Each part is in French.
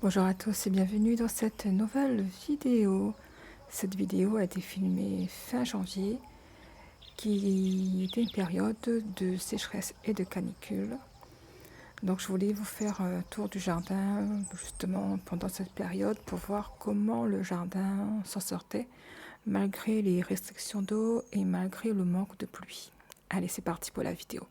Bonjour à tous et bienvenue dans cette nouvelle vidéo. Cette vidéo a été filmée fin janvier, qui était une période de sécheresse et de canicule. Donc je voulais vous faire un tour du jardin justement pendant cette période pour voir comment le jardin s'en sortait malgré les restrictions d'eau et malgré le manque de pluie. Allez, c'est parti pour la vidéo.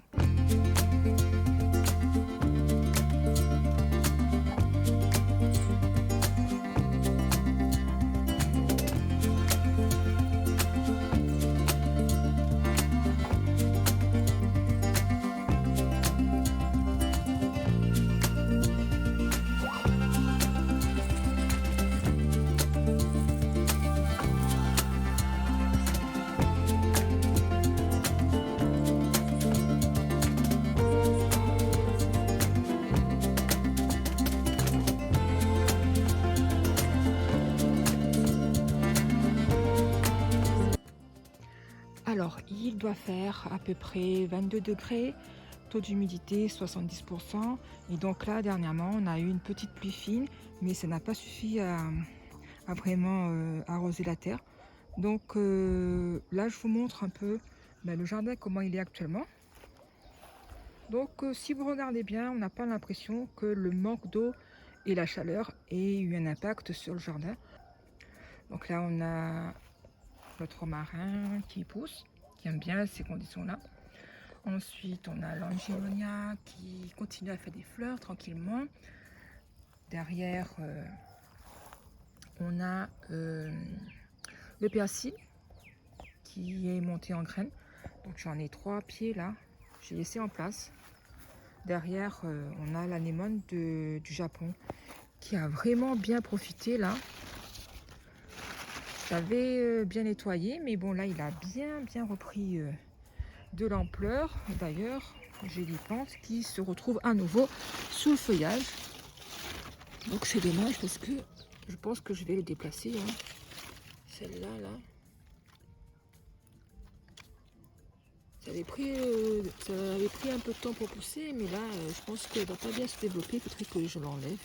Alors, il doit faire à peu près 22 degrés, taux d'humidité 70%. Et donc là, dernièrement, on a eu une petite pluie fine, mais ça n'a pas suffi à vraiment arroser la terre. Donc là, je vous montre un peu le jardin, comment il est actuellement. Donc si vous regardez bien, on n'a pas l'impression que le manque d'eau et la chaleur aient eu un impact sur le jardin. Donc là, on a notre romarin qui pousse, qui aime bien ces conditions-là. Ensuite, on a l'angélonia qui continue à faire des fleurs tranquillement. Derrière, on a le persil qui est monté en graines. Donc j'en ai 3 pieds là, j'ai laissé en place. Derrière, on a l'anémone du Japon qui a vraiment bien profité là. J'avais bien nettoyé, mais bon là il a bien repris de l'ampleur. D'ailleurs, j'ai des plantes qui se retrouvent à nouveau sous le feuillage. Donc c'est dommage parce que je pense que je vais le déplacer. Hein. Celle-là, là. Ça avait pris un peu de temps pour pousser, mais là, je pense qu'elle va pas bien se développer. Il faudrait que je l'enlève.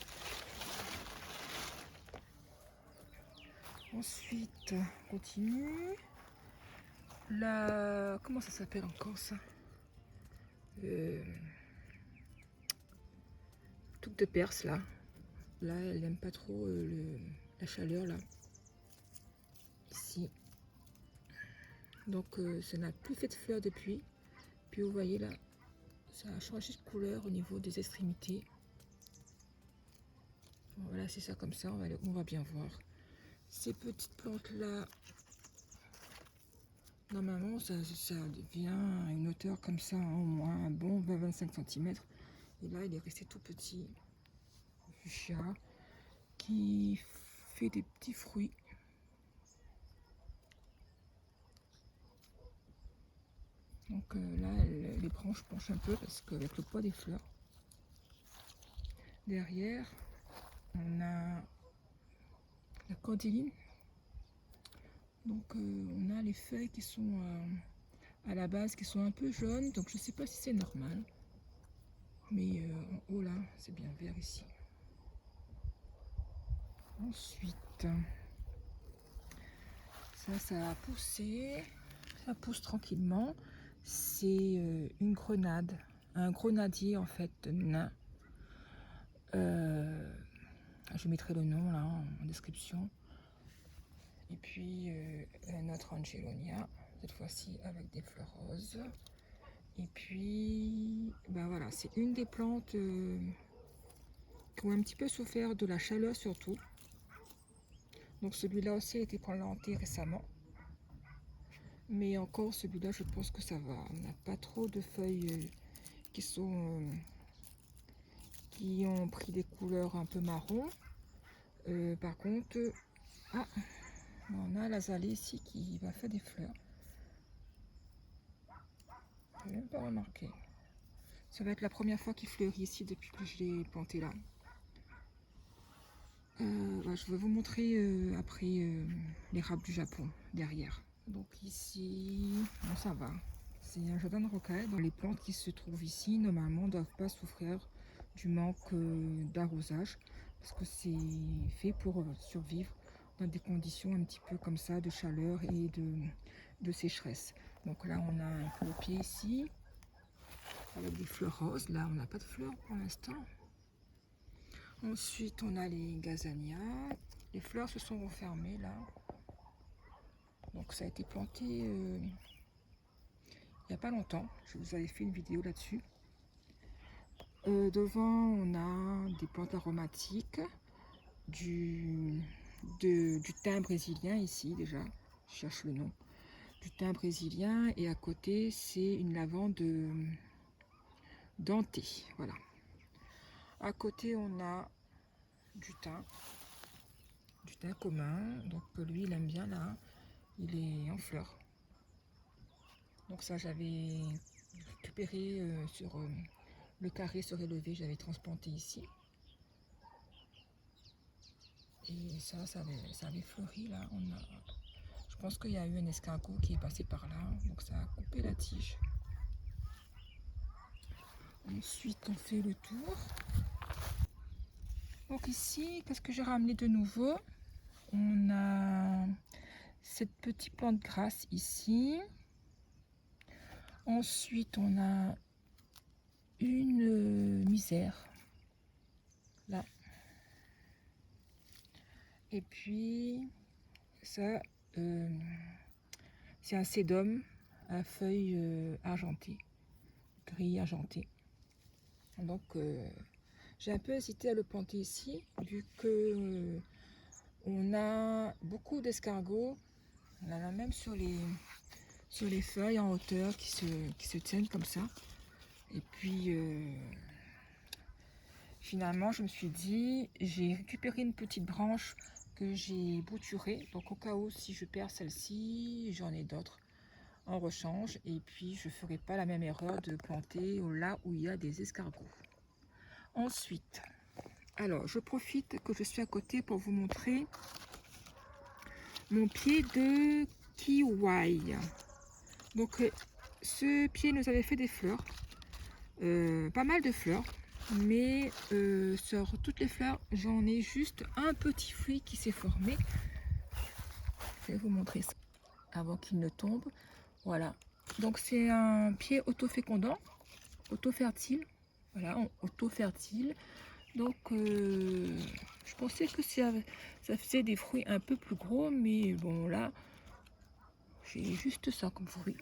Ensuite, on continue. La... Comment ça s'appelle encore ça Touque de Perse, là. Là, elle n'aime pas trop la chaleur, là. Ici. Donc, ça n'a plus fait de fleurs depuis. Puis, vous voyez, là, ça a changé de couleur au niveau des extrémités. Voilà, c'est ça comme ça, on va bien voir. Ces petites plantes-là, normalement, ça devient à une hauteur comme ça, hein, au moins un bon 20-25 cm. Et là, il est resté tout petit. Fuchsia qui fait des petits fruits. Donc là, les branches penchent un peu parce qu'avec le poids des fleurs. Derrière, on a la cordyline. Donc on a les feuilles qui sont à la base qui sont un peu jaunes. Donc je ne sais pas si c'est normal. Mais en haut là, c'est bien vert ici. Ensuite, ça a poussé. Ça pousse tranquillement. C'est une grenade. Un grenadier en fait nain. Je mettrai le nom là en description. Et puis notre Angelonia, cette fois-ci avec des fleurs roses. Et puis, ben voilà, c'est une des plantes qui ont un petit peu souffert de la chaleur surtout. Donc celui-là aussi a été planté récemment. Mais encore celui-là, je pense que ça va. On n'a pas trop de feuilles qui sont... qui ont pris des couleurs un peu marron. Par contre, on a l'azalée ici qui va faire des fleurs. Je n'ai même pas remarqué. Ça va être la première fois qu'il fleurit ici depuis que je l'ai planté là. Je vais vous montrer après l'érable du Japon derrière. Donc ici, bon, ça va. C'est un jardin de rocaille. Donc les plantes qui se trouvent ici, normalement, ne doivent pas souffrir du manque d'arrosage. parce que c'est fait pour survivre dans des conditions un petit peu comme ça de chaleur et de sécheresse. Donc là on a un clopier ici avec des fleurs roses. Là on n'a pas de fleurs pour l'instant. Ensuite on a les gazanias. Les fleurs se sont refermées là. Donc ça a été planté il n'y a pas longtemps. Je vous avais fait une vidéo là-dessus. Devant on a des plantes aromatiques, du thym brésilien ici déjà. Je cherche le nom. Du thym brésilien, et à côté c'est une lavande dentée, voilà. À côté on a du thym commun, donc lui il aime bien là, il est en fleurs. Donc ça j'avais récupéré sur le carré surélevé, j'avais transplanté ici. Et ça avait fleuri là. Je pense qu'il y a eu un escargot qui est passé par là, donc ça a coupé la tige. Ensuite on fait le tour. Donc ici, qu'est-ce que j'ai ramené de nouveau? On a cette petite plante grasse ici. Ensuite on a une misère là. Et puis ça, c'est un sédum à feuilles argentées, gris argenté. Donc j'ai un peu hésité à le planter ici, vu que on a beaucoup d'escargots. On en a même sur les feuilles en hauteur qui se tiennent comme ça. Et puis finalement je me suis dit, j'ai récupéré une petite branche que j'ai bouturée, donc au cas où si je perds celle-ci, j'en ai d'autres en rechange, et puis je ne ferai pas la même erreur de planter là où il y a des escargots. Ensuite, alors je profite que je suis à côté pour vous montrer mon pied de kiwi. Donc ce pied nous avait fait des fleurs, pas mal de fleurs, mais sur toutes les fleurs j'en ai juste un petit fruit qui s'est formé. Je vais vous montrer ça avant qu'il ne tombe. Voilà, donc c'est un pied auto-fécondant, auto-fertile, voilà, auto-fertile. Donc je pensais que ça faisait des fruits un peu plus gros, mais bon là j'ai juste ça comme fruit.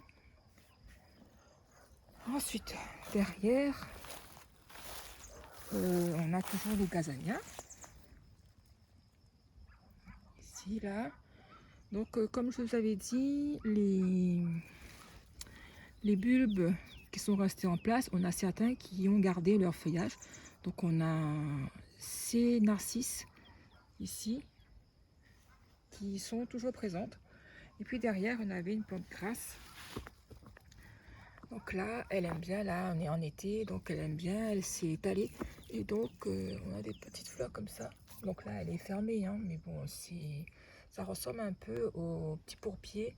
Ensuite derrière on a toujours les gazanias ici là. Donc comme je vous avais dit, les bulbes qui sont restés en place, on a certains qui ont gardé leur feuillage. Donc on a ces narcisses ici qui sont toujours présentes. Et puis derrière on avait une plante grasse. Donc là elle aime bien, là on est en été, donc elle aime bien, elle s'est étalée. Et donc on a des petites fleurs comme ça. Donc là elle est fermée, hein, mais bon ça ressemble un peu au petit pourpier.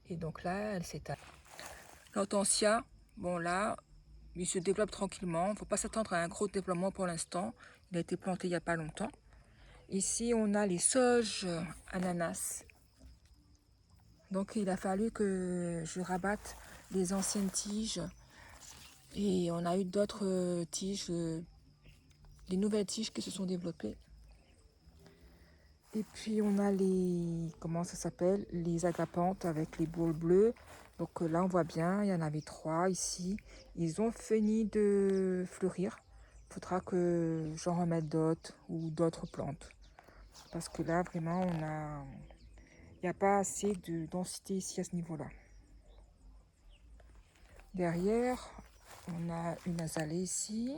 Et donc là elle s'étale. L'hortensia, bon là il se développe tranquillement, il ne faut pas s'attendre à un gros développement pour l'instant. Il a été planté il n'y a pas longtemps. Ici on a les sauges ananas. Donc il a fallu que je rabatte les anciennes tiges. Et on a eu d'autres tiges, des nouvelles tiges qui se sont développées. Et puis on a les, comment ça s'appelle, les agapanthes avec les boules bleues. Donc là on voit bien, il y en avait 3 ici. Ils ont fini de fleurir. Il faudra que j'en remette d'autres ou d'autres plantes. Parce que là vraiment il n'y a pas assez de densité ici à ce niveau-là. Derrière, on a une azalée ici.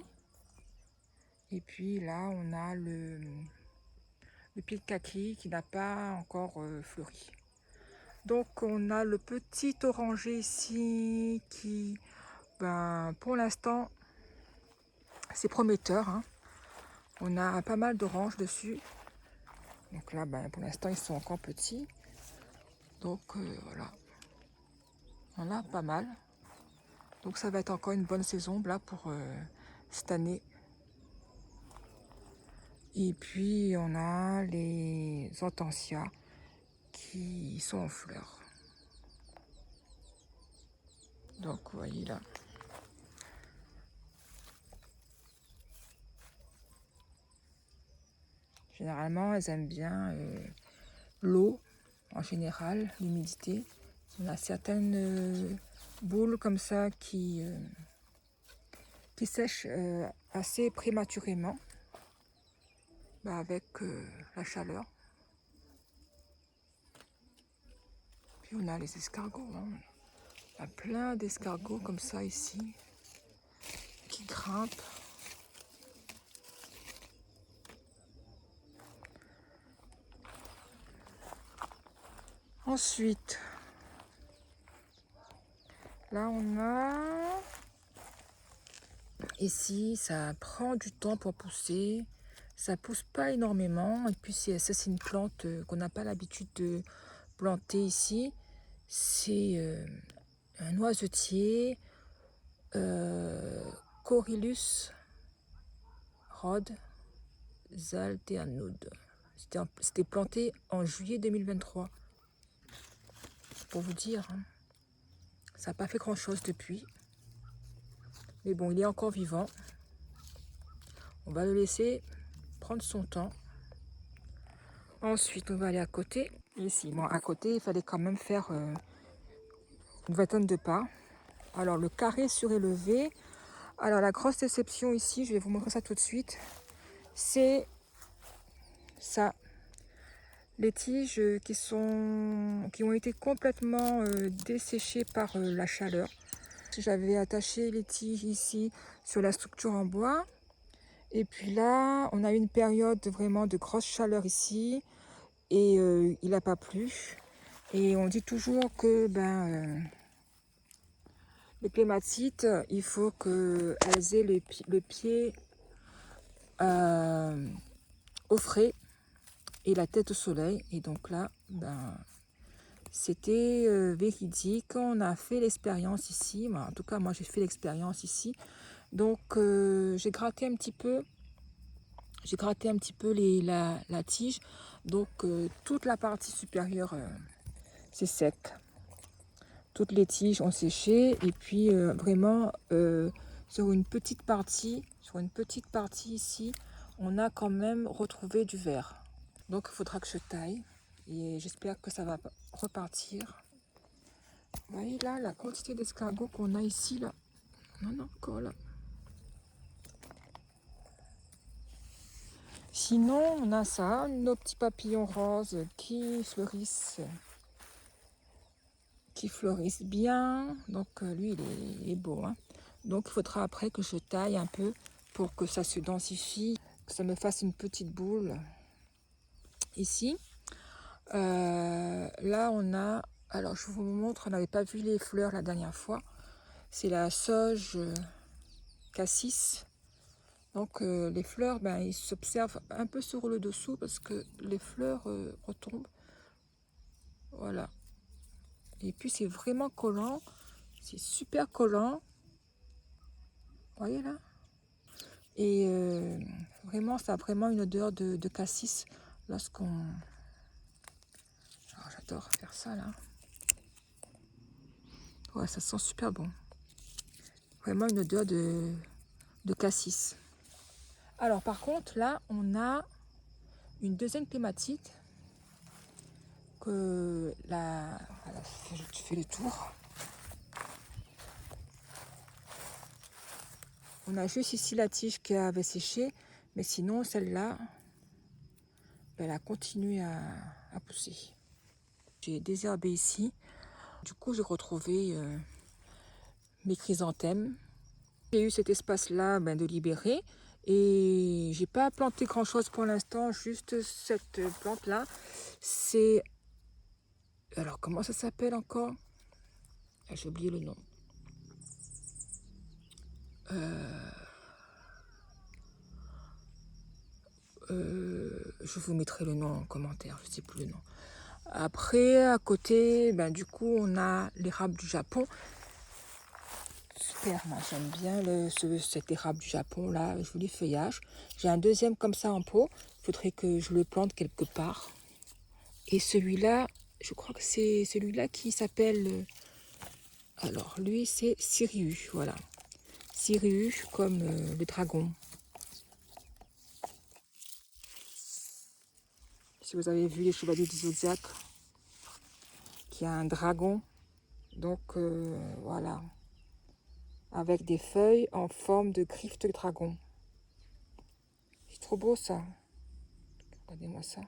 Et puis là, on a le pied de kaki qui n'a pas encore fleuri. Donc on a le petit oranger ici qui, ben, pour l'instant, c'est prometteur, hein. On a pas mal d'oranges dessus. Donc là, ben, pour l'instant, ils sont encore petits. Donc voilà, on a pas mal. Donc ça va être encore une bonne saison là pour cette année. Et puis on a les hortensias qui sont en fleurs. Donc vous voyez là. Généralement, elles aiment bien l'eau, en général, l'humidité. On a certaines boules comme ça qui sèchent assez prématurément avec la chaleur. Puis on a les escargots. Hein. Il y a plein d'escargots comme ça ici qui grimpent. Ensuite, là on a ici, ça prend du temps pour pousser, ça pousse pas énormément, et puis ça c'est une plante qu'on n'a pas l'habitude de planter ici. C'est un noisetier, Corylus Rod Zalteanud. C'était planté en juillet 2023. Pour vous dire, hein. Ça n'a pas fait grand chose depuis. Mais bon, il est encore vivant. On va le laisser prendre son temps. Ensuite, on va aller à côté. Ici, bon, à côté, il fallait quand même faire une vingtaine de pas. Alors, le carré surélevé. Alors, la grosse déception ici, je vais vous montrer ça tout de suite. C'est ça. Les tiges qui ont été complètement desséchées par la chaleur. J'avais attaché les tiges ici sur la structure en bois. Et puis là, on a eu une période vraiment de grosse chaleur ici. Et il n'a pas plu. Et on dit toujours que les clématites, il faut qu'elles aient le pied au frais et la tête au soleil. Et donc là, c'était véridique. On a fait l'expérience ici. En tout cas, moi, j'ai fait l'expérience ici. Donc, j'ai gratté un petit peu. J'ai gratté un petit peu la tige. Donc, toute la partie supérieure, c'est sec. Toutes les tiges ont séché. Et puis, vraiment, sur une petite partie ici, on a quand même retrouvé du vert. Donc, il faudra que je taille. Et j'espère que ça va repartir. Vous voyez là, la quantité d'escargots qu'on a ici, là. Non, encore là. Sinon, on a ça, nos petits papillons roses qui fleurissent bien. Donc, lui, il est beau. Hein. Donc, il faudra après que je taille un peu pour que ça se densifie, que ça me fasse une petite boule ici. Là, on a... Alors, je vous montre, on n'avait pas vu les fleurs la dernière fois. C'est la sauge cassis. Donc, les fleurs, ils s'observent un peu sur le dessous parce que les fleurs retombent. Voilà. Et puis, c'est vraiment collant. C'est super collant. Vous voyez là? Et vraiment, ça a vraiment une odeur de cassis lorsqu'on... J'adore faire ça là. Ouais, ça sent super bon. Vraiment une odeur de cassis. Alors par contre, là, on a une deuxième thématique que la... Voilà, je fais le tour. On a juste ici la tige qui avait séché, mais sinon celle-là, elle a continué à pousser. J'ai désherbé ici. Du coup, j'ai retrouvé mes chrysanthèmes. J'ai eu cet espace-là de libérer et j'ai pas planté grand-chose pour l'instant, juste cette plante-là. C'est... Alors, comment ça s'appelle encore? J'ai oublié le nom. Je vous mettrai le nom en commentaire, je ne sais plus le nom. Après, à côté, du coup, on a l'érable du Japon. super, moi j'aime bien cet érable du Japon là, joli feuillage. J'ai un deuxième comme ça en pot, il faudrait que je le plante quelque part. Et celui-là, je crois que c'est celui-là qui s'appelle, alors lui c'est Sirius, voilà. Sirius comme le dragon. Si vous avez vu les Chevaliers du Zodiaque, qui a un dragon, donc voilà, avec des feuilles en forme de griffes de dragon. C'est trop beau ça. Regardez-moi ça.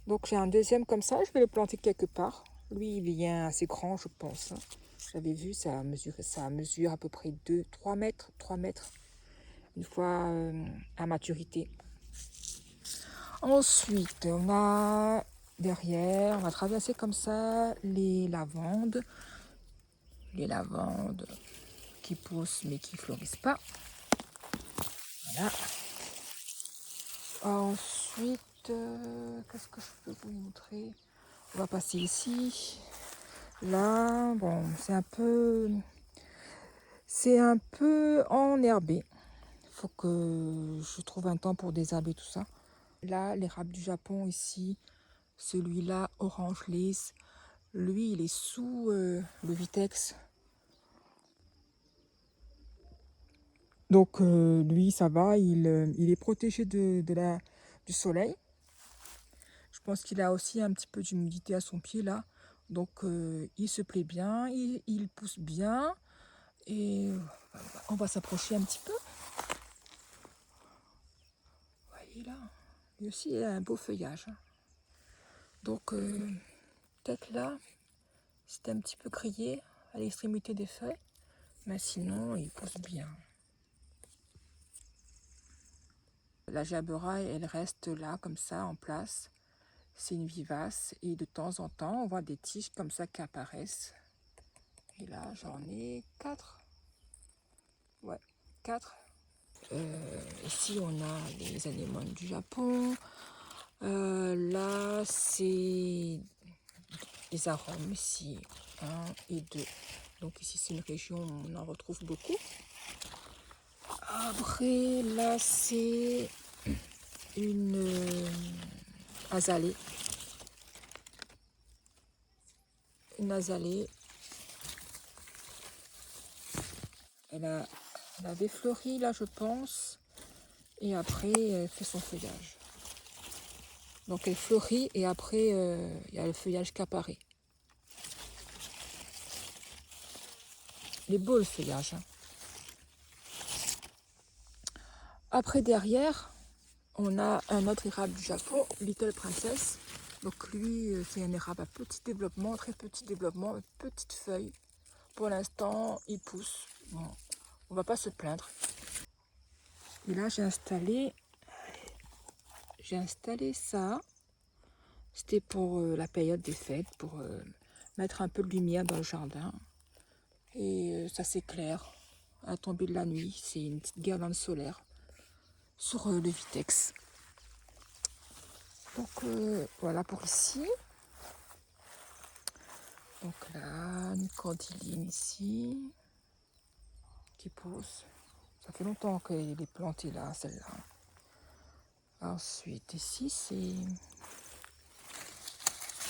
Donc j'ai un deuxième comme ça, je vais le planter quelque part. Lui, il est assez grand, je pense. J'avais vu, ça mesure à peu près 3 mètres, 3 mètres, une fois à maturité. Ensuite, on a derrière, on va traverser comme ça les lavandes. Les lavandes qui poussent mais qui fleurissent pas. Voilà. Ensuite, qu'est-ce que je peux vous montrer? On va passer ici. Là, bon, c'est un peu enherbé. Il faut que je trouve un temps pour désherber tout ça. Là, l'érable du Japon ici, celui-là, orange lisse, lui, il est sous le Vitex. Donc, lui, ça va, il est protégé du soleil. Je pense qu'il a aussi un petit peu d'humidité à son pied là. Donc, il se plaît bien, il pousse bien. Et on va s'approcher un petit peu. Vous voyez là, lui aussi il a un beau feuillage. Donc peut-être là, c'est un petit peu grillé à l'extrémité des feuilles. Mais sinon, il pousse bien. La gerbera, elle reste là comme ça en place. C'est une vivace et de temps en temps, on voit des tiges comme ça qui apparaissent. Et là, j'en ai 4. Ouais, 4. Ici, on a les anémones du Japon. Là, c'est les arômes, ici, 1 et 2. Donc ici, c'est une région où on en retrouve beaucoup. Après, là, c'est une azalée. Une azalée. Elle avait fleuri, là, je pense. Et après, elle fait son feuillage. Donc, elle fleurit et après, il y a le feuillage qui apparaît. Il est beau, le feuillage. Hein. Après, derrière, on a un autre érable du Japon, Little Princess. Donc lui, c'est un érable à petit développement, très petit développement, petite feuille. Pour l'instant, il pousse. Bon, on va pas se plaindre. Et là, j'ai installé ça. C'était pour la période des fêtes, pour mettre un peu de lumière dans le jardin. Et ça s'éclaire à la tombée de la nuit. C'est une petite guirlande solaire sur le Vitex. Donc voilà pour ici. Donc là, une cordyline ici qui pousse. Ça fait longtemps qu'elle est plantée là, celle-là. Ensuite, ici, c'est...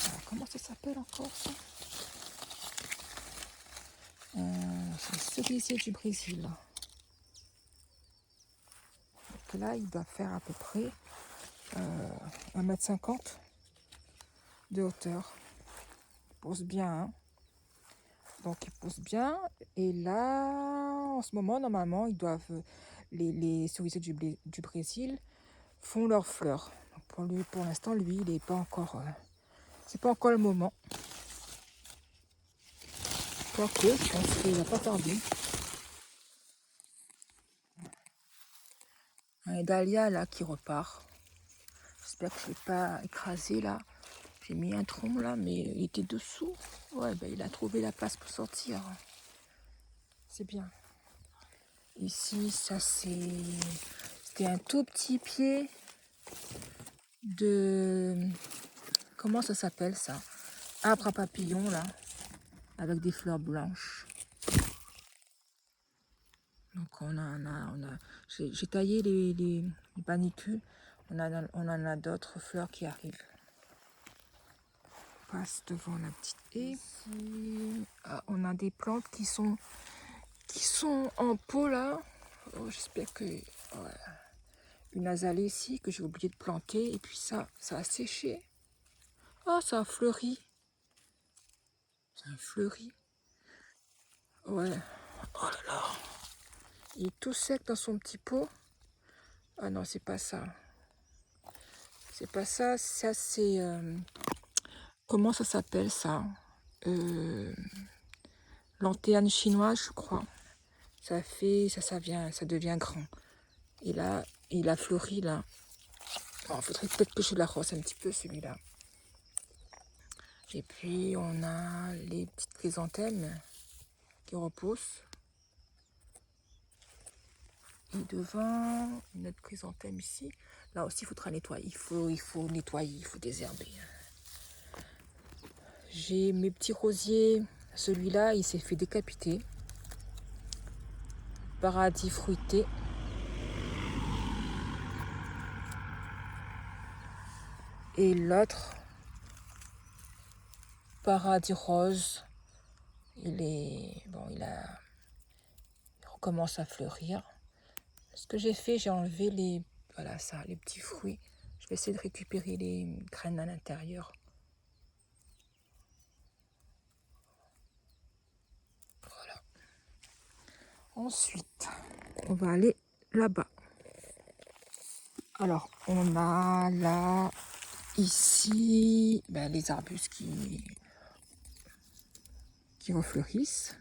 Alors, comment ça s'appelle encore ça? C'est le cerisier du Brésil. Donc là, il doit faire à peu près 1,50 m de hauteur. Il pousse bien, hein. Donc il pousse bien. Et là, en ce moment, normalement, ils doivent... Les cerisiers du Brésil font leurs fleurs. Donc pour l'instant, lui, il n'est pas encore... c'est pas encore le moment. Quoique, je pense qu'il va pas tarder. Un dahlia là qui repart. J'espère que je ne l'ai pas écrasé là. J'ai mis un tronc là, mais il était dessous. Ouais, ben, il a trouvé la place pour sortir. C'est bien. Ici, ça c'était un tout petit pied de... Comment ça s'appelle ça? Arbre à papillons là, avec des fleurs blanches. Donc j'ai taillé les panicules. On en a d'autres fleurs qui arrivent. On passe devant la petite haie. Ici, on a des plantes qui sont en pot là. Oh, j'espère que... ouais. Une azalée ici que j'ai oublié de planter. Et puis ça a séché. Oh, ça a fleuri. Ça a fleuri. Ouais. Oh là là. Il est tout sec dans son petit pot. Ah non, c'est pas ça. C'est pas ça. Ça, c'est... comment ça s'appelle ça? Lantéane chinoise, je crois. Ça devient grand. Et là, il a fleuri là. Il faudrait peut-être que je l'arrose un petit peu celui-là. Et puis on a les petites chrysanthèmes qui repoussent. Et devant, une autre chrysanthème ici. Là aussi, il faudra nettoyer. Il faut nettoyer, il faut désherber. J'ai mes petits rosiers. Celui-là, il s'est fait décapiter. Paradis fruité. Et l'autre, paradis rose, il recommence à fleurir. Ce que j'ai fait, j'ai enlevé les petits fruits. Je vais essayer de récupérer les graines à l'intérieur. Voilà. Ensuite, on va aller là-bas. Alors, on a là, ici, les arbustes qui refleurissent.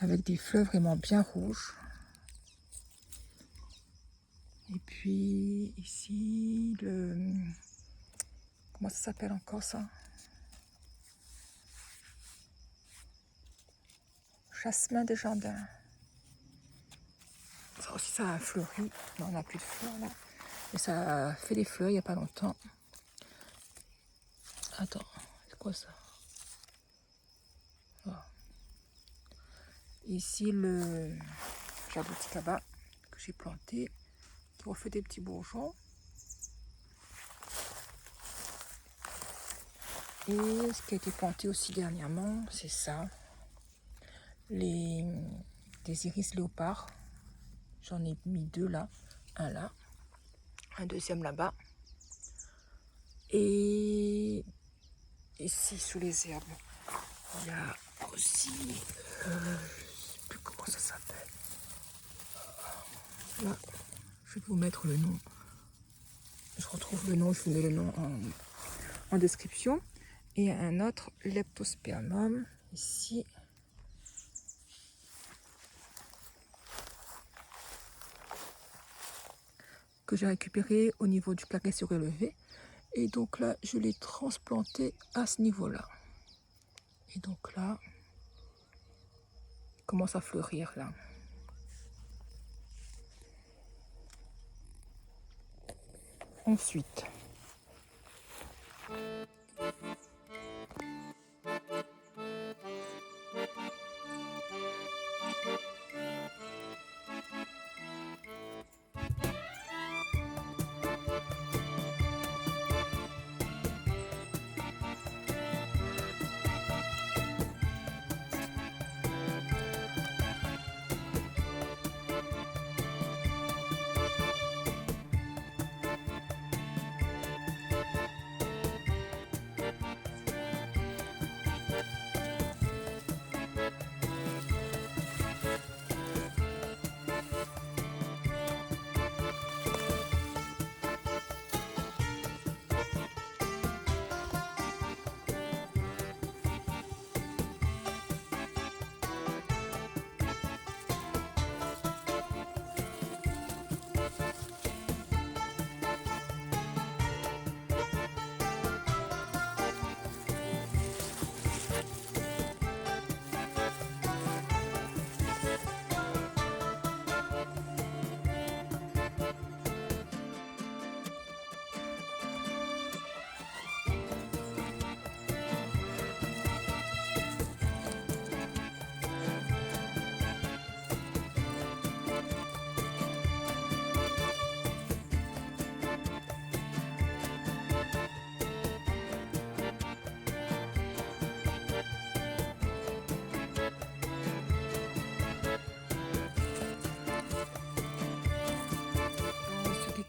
Avec des fleurs vraiment bien rouges. Et puis ici, comment ça s'appelle encore ça? Jasmin des jardins. Ça aussi, ça a fleuri. Non, on n'a plus de fleurs là. Mais ça a fait des fleurs il n'y a pas longtemps. Attends, c'est quoi ça? Oh. Ici, le jaboticaba que j'ai planté, qui refait des petits bourgeons. Et ce qui a été planté aussi dernièrement, c'est ça. Des iris léopard. J'en ai mis 2 là. Un là. Un deuxième là-bas. Et ici, sous les herbes, il y a aussi... je ne sais plus comment ça s'appelle. Là, je vais vous mettre le nom. Je retrouve le nom, je vous mets le nom en description. Et un autre leptospermum, ici. Que j'ai récupéré au niveau du plaquet surélevé. Et donc là, je l'ai transplanté à ce niveau-là. Et donc là, il commence à fleurir là. Ensuite,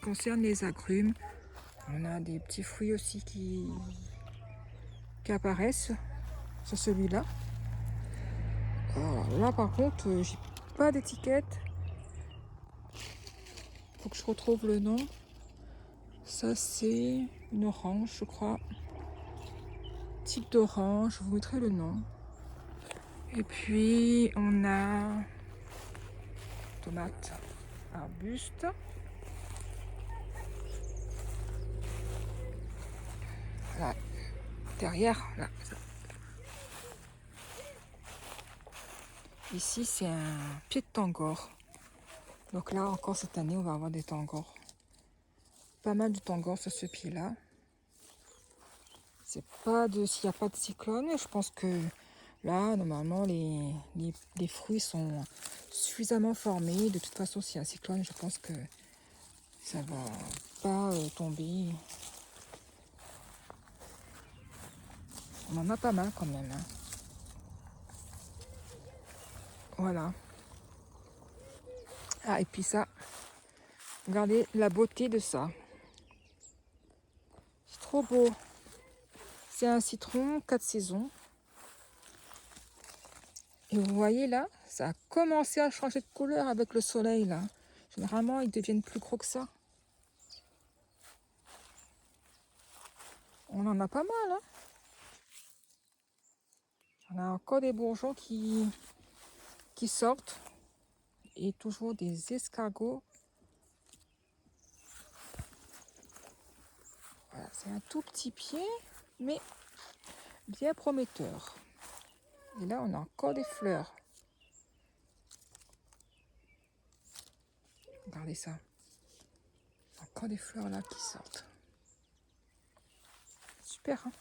concerne les agrumes, on a des petits fruits aussi qui apparaissent sur celui-là. Là par contre, j'ai pas d'étiquette. Faut que je retrouve le nom. Ça c'est une orange, je crois. Type d'orange, je vous mettrai le nom. Et puis on a tomate arbuste. Là, derrière, là. Ici c'est un pied de tangor. Donc là encore cette année on va avoir des tangors. Pas mal de tangors sur ce pied-là. C'est pas de s'il n'y a pas de cyclone, je pense que là normalement les fruits sont suffisamment formés. De toute façon s'il y a un cyclone, je pense que ça va pas tomber. On en a pas mal quand même. Hein. Voilà. Ah et puis ça, regardez la beauté de ça. C'est trop beau. C'est un citron 4 saisons. Et vous voyez là, ça a commencé à changer de couleur avec le soleil là. Généralement, ils deviennent plus gros que ça. On en a pas mal. Hein. On a encore des bourgeons qui sortent. Et toujours des escargots. Voilà, c'est un tout petit pied, mais bien prometteur. Et là, on a encore des fleurs. Regardez ça. Encore des fleurs là qui sortent. Super, hein?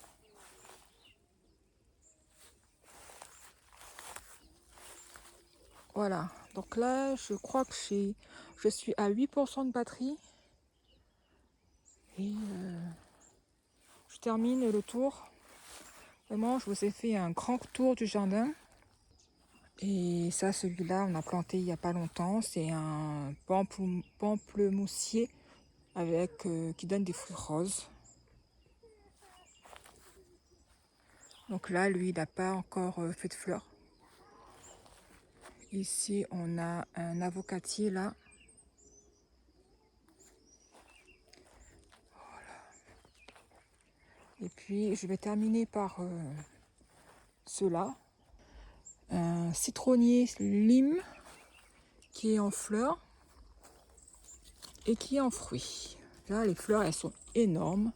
Voilà. Donc là, je crois que je suis à 8% de batterie. Et je termine le tour. Vraiment, je vous ai fait un grand tour du jardin. Et ça, celui-là, on a planté il n'y a pas longtemps. C'est un pamplemoussier avec, qui donne des fruits roses. Donc là, lui, il n'a pas encore fait de fleurs. Ici, on a un avocatier là. Voilà. Et puis, je vais terminer par ceux-là. Un citronnier lime qui est en fleurs et qui est en fruits. Là, les fleurs, elles sont énormes.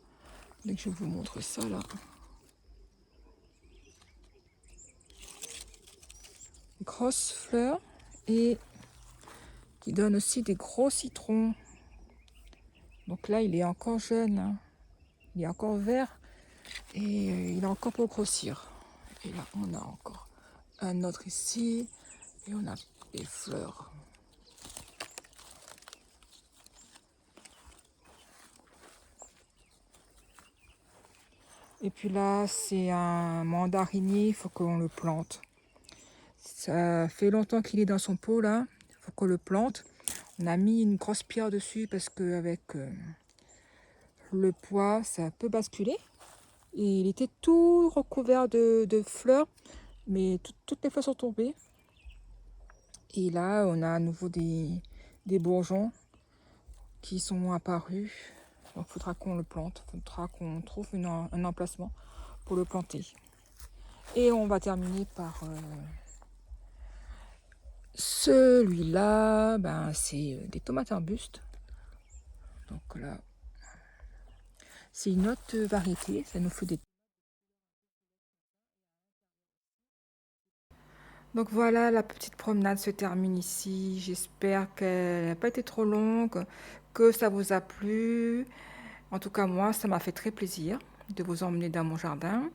Donc, je vous montre ça là. Grosses fleurs et qui donne aussi des gros citrons. Donc là, il est encore jeune. Hein. Il est encore vert et il a encore pour grossir. Et là, on a encore un autre ici et on a des fleurs. Et puis là, c'est un mandarinier, il faut qu'on le plante. Ça fait longtemps qu'il est dans son pot là, il faut qu'on le plante. On a mis une grosse pierre dessus parce qu'avec le poids, ça peut basculer. Et il était tout recouvert de fleurs, mais toutes les fleurs sont tombées. Et là, on a à nouveau des bourgeons qui sont apparus. Donc, il faudra qu'on le plante. Il faudra qu'on trouve un emplacement pour le planter. Et on va terminer par celui-là. Ben, c'est des tomates arbustes. Donc là, c'est une autre variété. Ça nous fait des... Donc voilà, la petite promenade se termine ici. J'espère qu'elle n'a pas été trop longue, que ça vous a plu. En tout cas, moi, ça m'a fait très plaisir de vous emmener dans mon jardin.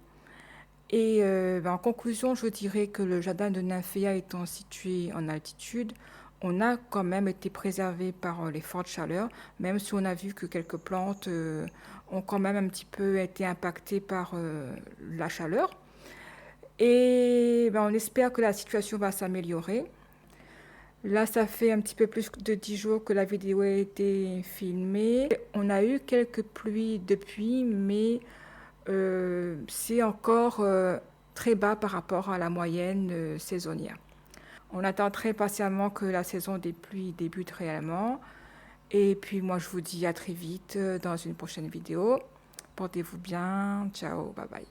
Et en conclusion, je dirais que le jardin de Nymphéa étant situé en altitude, on a quand même été préservé par les fortes chaleurs, même si on a vu que quelques plantes ont quand même un petit peu été impactées par la chaleur. Et on espère que la situation va s'améliorer. Là, ça fait un petit peu plus de 10 jours que la vidéo a été filmée. On a eu quelques pluies depuis, mais c'est encore très bas par rapport à la moyenne saisonnière. On attend très patiemment que la saison des pluies débute réellement. Et puis moi, je vous dis à très vite dans une prochaine vidéo. Portez-vous bien. Ciao, bye bye.